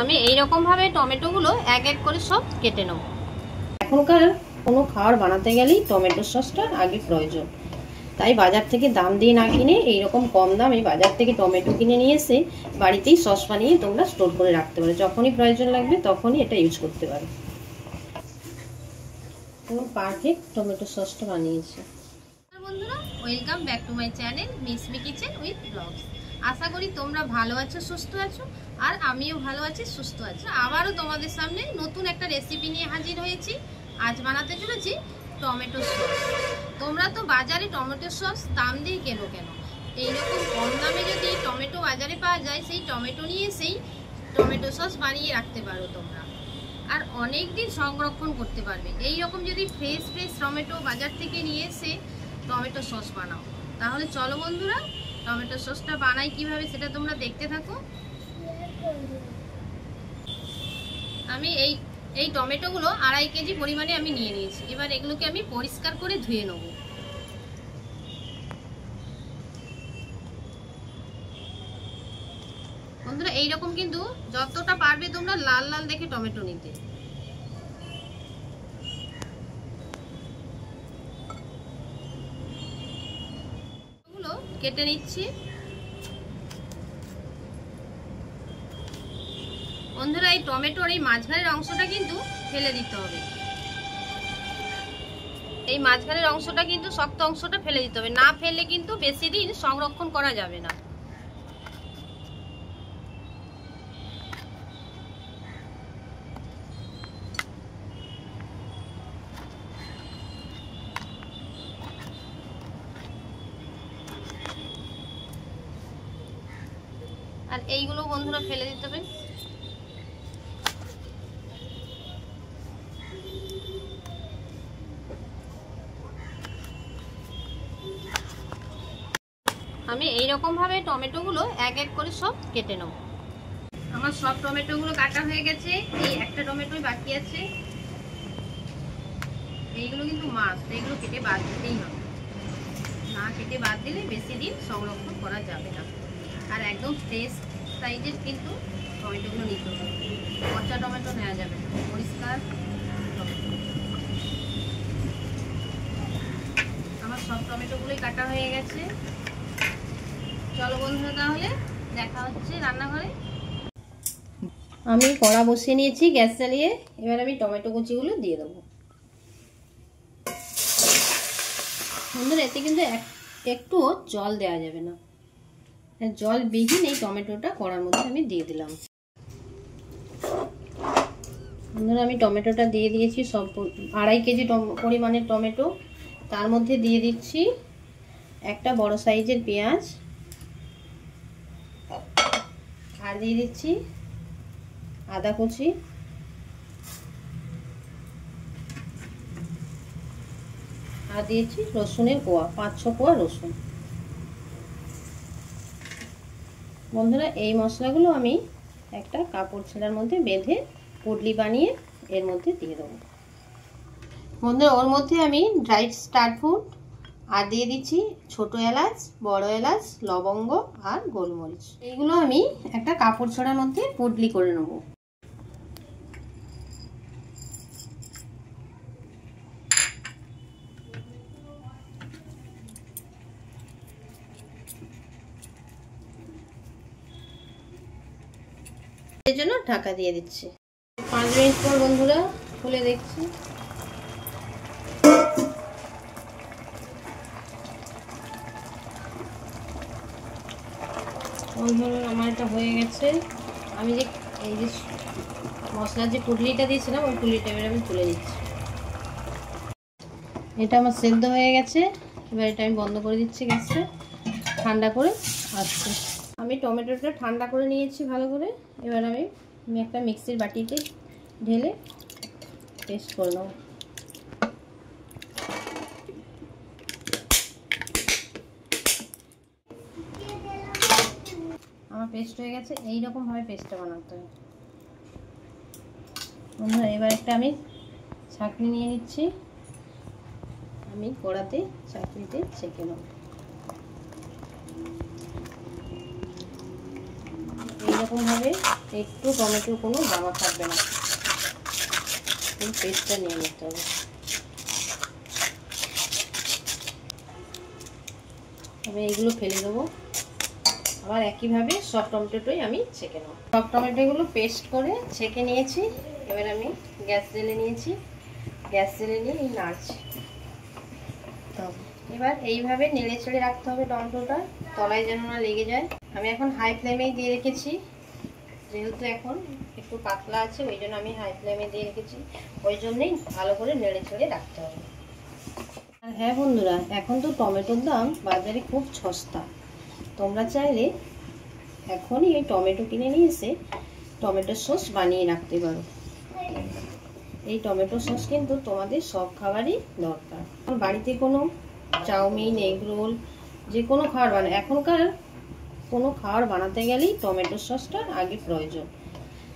আমি এই রকম ভাবে টমেটোগুলো এক এক করে সব কেটে নেব। এখনকার কোনো খাবার বানাতে গেলেই টমেটো সসটা আগে প্রয়োজন, তাই বাজার থেকে দাম দিয়ে না কিনে এইরকম কম দামে বাজার থেকে টমেটো কিনে নিয়ে এসে বাড়িতেই সস বানিয়ে তোমরা স্টোর করে রাখতে পারো। যখনই প্রয়োজন লাগবে তখনই এটা ইউজ করতে পারো। পুরো পারফেক্ট টমেটো সসটা বানিয়েছি। বন্ধুরা, welcome back to my channel Mismi kitchen with blogs. আশা করি তোমরা ভালো আছো, সুস্থ আছো, আর আমিও ভালো আছি, সুস্থ আছি। আবারও তোমাদের সামনে নতুন একটা রেসিপি নিয়ে হাজির হয়েছি। আজ বানাতে চলেছি টমেটো সস। তোমরা তো বাজারে টমেটো সস দাম দিয়ে কেনো কেন, এইরকম কম দামে যদি টমেটো বাজারে পাওয়া যায়, সেই টমেটো নিয়ে সেই টমেটো সস বানিয়ে রাখতে পারো তোমরা, আর অনেক দিন সংরক্ষণ করতে পারবে। এই রকম যদি ফ্রেশ টমেটো বাজার থেকে নিয়ে এসে টমেটো সস বানাও, তাহলে চলো বন্ধুরা টমেটো সসটা বানাই কিভাবে সেটা তোমরা দেখতে থাকো। আমি এই টমেটোগুলো 2.5 কেজি পরিমাণে আমি নিয়ে নিয়েছি। এবার এগুলোকে আমি পরিষ্কার করে ধুয়ে নেব। বন্ধুরা, এইরকম কিন্তু যতটা পারবে তোমরা লাল লাল দেখে টমেটো নিতে। কেটে নিচ্ছি। বন্ধুরা, এই টমেটোর এই মাঝখানের অংশটা কিন্তু ফেলে দিতে হবে। এই মাঝখানের অংশটা কিন্তু শক্ত অংশটা ফেলে দিতে হবে, না ফেললে কিন্তু বেশি দিন সংরক্ষণ করা যাবে না। আর এইগুলো বন্ধুরা ফেলে দিতে হবে। আমি এইরকম ভাবে টমেটোগুলো এক এক করে সব কেটে নেব। আমার সব টমেটোগুলো কাটা হয়ে গেছে, এই একটা টমেটোই বাকি আছে। এইগুলো কিন্তু মাছ, এইগুলো কেটে বাদ দিতেই হবে, না কেটে বাদ দিলে বেশি দিন সংরক্ষণ করা যাবে না। আর একদম ফ্রেশ সাইজের কিন্তু টমেটোগুলো নিতে হবে, পচা টমেটো নেওয়া যাবে না, পরিষ্কার টমেটো। আমার সব টমেটোগুলোই কাটা হয়ে গেছে। চলো বন্ধুরা, তাহলে দেখা হচ্ছে রান্নাঘরে। আমি কড়া বসিয়ে নিয়েছি গ্যাস জ্বালিয়ে। এবার আমি টমেটো কুচিগুলো দিয়ে দেবো। বন্ধুরা, এতে কিন্তু একটুও জল দেওয়া যাবে না, জল বিহীন এই টমেটোটা কড়ার মধ্যে আমি দিয়ে দিলাম। বন্ধুরা, আমি টমেটোটা দিয়ে দিয়েছি সব 2.5 কেজি পরিমাণের টমেটো। তার মধ্যে দিয়ে দিচ্ছি একটা বড় সাইজের পেঁয়াজ, আর দিয়ে দিচ্ছি আদা কুচি, আর দিয়েছি রসুনের কোয়া, 5-6 কোয়া রসুন। বন্ধুরা, এই মশলাগুলো আমি একটা কাপড় ছেঁড়ার মধ্যে বেঁধে পুডলি বানিয়ে এর মধ্যে দিয়ে দেবো। বন্ধুরা, ওর মধ্যে আমি ড্রাই স্টার ফ্রুট আর দিয়ে দিচ্ছি ছোট এলাচ, বড় এলাচ, লবঙ্গ আর গোলমরিচ। এইগুলো আমি একটা কাপড় ছেঁড়ার মধ্যে পুডলি করে নেব। এর জন্য ঢাকা দিয়ে দিচ্ছি। 5 মিনিট পর বন্ধুরা খুলে দেখছি। বন্ধুরা, আমার এটা হয়ে গেছে। আমি যে এই যে মশলার যে পুডলিটা দিয়েছিলাম, ওই পুডলিটা এবার আমি তুলে দিচ্ছি। এটা আমার সেদ্ধ হয়ে গেছে। এবার এটা আমি বন্ধ করে দিচ্ছি গ্যাসটা, ঠান্ডা করে আসছে। আমি টমেটোটা ঠান্ডা করে নিয়েছি ভালো করে। এবার আমি একটা মিক্সির বাটিতে ঢেলে পেস্ট করে নেব। আমার পেস্ট হয়ে গেছে। এইরকম ভাবে পেস্টটা বানাতে হবে বন্ধুরা। এবার একটা আমি ছাঁকনি নিয়ে নিচ্ছি, আমি কড়াতে চাকরিতে ছেঁকে নেব। এরকমভাবে একটু টমেটোর কোনো দানা থাকবে না, এই পেস্টটা নিয়ে নিতে হবে। আমি এইগুলো ফেলে দেবো। আবার একইভাবে সব টমেটোটাই আমি ছেঁকে নেব। সব টমেটোগুলো পেস্ট করে ছেঁকে নিয়েছি। এবার আমি গ্যাস জ্বেলে নিয়েছি, গ্যাস জ্বেলে নিয়ে এই নাড়ছি। এবার এইভাবে নেড়ে চেড়ে রাখতে হবে টমেটোটা, তলায় যেন না লেগে যায়। আমি এখন হাই ফ্লেমেই দিয়ে রেখেছি, যেহেতু এখন একটু পাতলা আছে ওই জন্য আমি হাই ফ্লেমে দিয়ে রেখেছি। ওই জন্যই ভালো করে নেড়ে চেড়ে রাখতে হবে। আর হ্যাঁ বন্ধুরা, এখন তো টমেটোর দাম বাজারে খুব সস্তা। তোমরা চাইলে এখনই এই টমেটো কিনে নিয়ে এসে টমেটো সস বানিয়ে রাখতে পারো। এই টমেটো সস কিন্তু তোমাদের সব খাবারই দরকার। বাড়িতে কোনো চাউমিন, এগ রোল, যে কোনো খাবার এখনকার কোনো খাবার বানাতে গেলেই টমেটো সসটা আগে প্রয়োজন।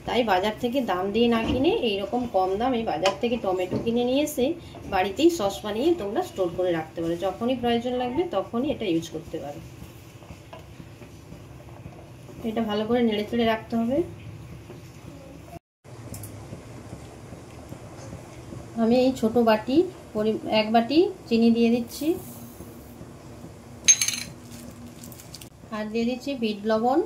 তাই বাজার থেকে দাম দিয়ে না কিনে এইরকম কম দামে বাজার থেকে টমেটো কিনে নিয়ে এসে বাড়িতেই সস বানিয়ে তোমরা স্টোর করে রাখতে পারো। যখনই প্রয়োজন লাগবে তখনই এটা ইউজ করতে পারো। এটা ভালো করে নেড়ে চেড়ে রাখতে হবে। আমি এই ছোট বাটি 1 বাটি চিনি দিয়ে দিচ্ছি, আর দিয়ে দিচ্ছি বিট লবণ,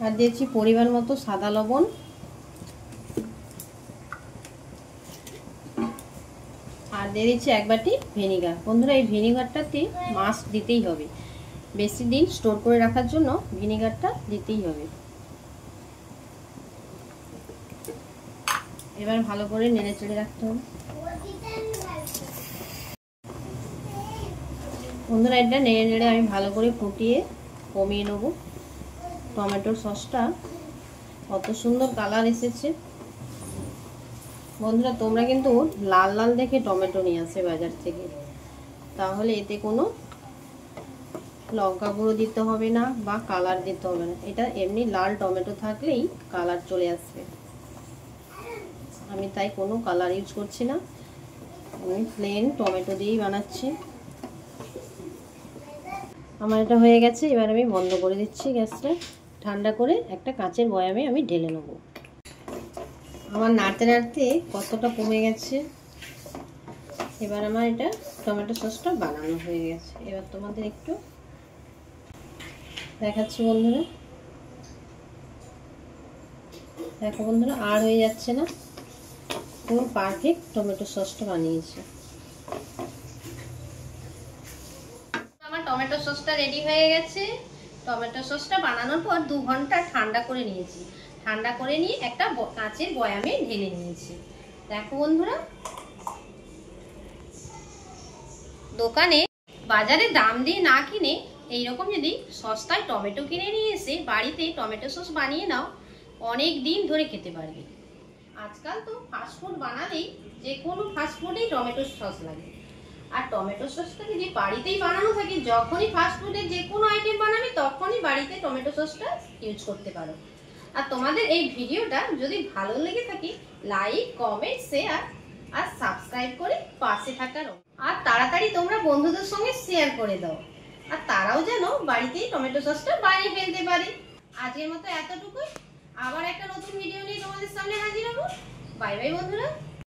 আর দিয়েছি পরিমাণ মতো সাদা লবণ, আর দিয়ে দিচ্ছি 1 বাটি ভিনিগার। বন্ধুরা, এই ভিনিগারটাতে মাস্ট দিতেই হবে, বেশি দিন স্টোর করে রাখার জন্য ভিনিগারটা দিতেই হবে। এবার ভালো করে নেড়ে চেড়ে রাখতে হবে। বন্ধুরা, এটা নেড়ে নেড়ে আমি ভালো করে ফুটিয়ে কমিয়ে নেব। টমেটোর সসটা কত সুন্দর কালার এসেছে। বন্ধুরা, তোমরা কিন্তু লাল লাল দেখে টমেটো নিয়ে আসে বাজার থেকে, তাহলে এতে কোনো লঙ্কা গুঁড়ো দিতে হবে না বা কালার দিতে হবে না। এটা এমনি লাল টমেটো থাকলেই কালার চলে আসবে। আমি তাই কোনো কালার ইউজ করছি না, আমি প্লেন টমেটো দিয়েই বানাচ্ছি। আমার এটা হয়ে গেছে। এবার আমি বন্ধ করে দিচ্ছি গ্যাসটা। ঠান্ডা করে একটা কাঁচের বয়ামে আমি ঢেলে নেব। আমার নাড়তে নাড়তে কতটা কমে গেছে। এবার আমার এটা টমেটো সসটা বানানো হয়ে গেছে। এবার তোমাদের একটু দেখাচ্ছি বন্ধুরা। দেখো বন্ধুরা, আর হয়ে যাচ্ছে না, পুরো পারফেক্ট টমেটো সসটা বানিয়েছে। আমার টমেটো সসটা রেডি হয়ে গেছে। টমেটো সসটা বানানোর পর 2 ঘন্টা ঠান্ডা করে নিয়েছি। ঠান্ডা করে নিয়ে একটা কাঁচের বয়ামে ঢেলে নিয়েছি। দেখো বন্ধুরা, দোকানে বাজারে দাম দিয়ে না কিনে এইরকম যদি সস্তায় টমেটো কিনে নিয়ে এসে বাড়িতে টমেটো সস বানিয়ে নাও, অনেক দিন ধরে খেতে পারবে। আজকাল তো ফাস্টফুড বানালেই যে কোনো ফাস্টফুডেই টমেটো সস লাগে। আর টমেটো সসটা যদি বাড়িতেই বানানো থাকে, যখনই ফাস্টফুডের যে কোনো আইটেম বানাবে তখনই বাড়িতে টমেটো সসটা ইউজ করতে পারো। আর তোমাদের এই ভিডিওটা যদি ভালো লেগে থাকে, লাইক, কমেন্ট, শেয়ার আর সাবস্ক্রাইব করে পাশে থাকার, আর তাড়াতাড়ি তোমরা বন্ধুদের সঙ্গে শেয়ার করে দাও, আর তারাও যেন বাড়িতেই টমেটো সসটা বানিয়ে ফেলতে পারে। আজকের মতো এতটুকুই। আবার একটা নতুন ভিডিও নিয়ে তোমাদের সামনে হাজির হবো। বাই বাই বন্ধুরা।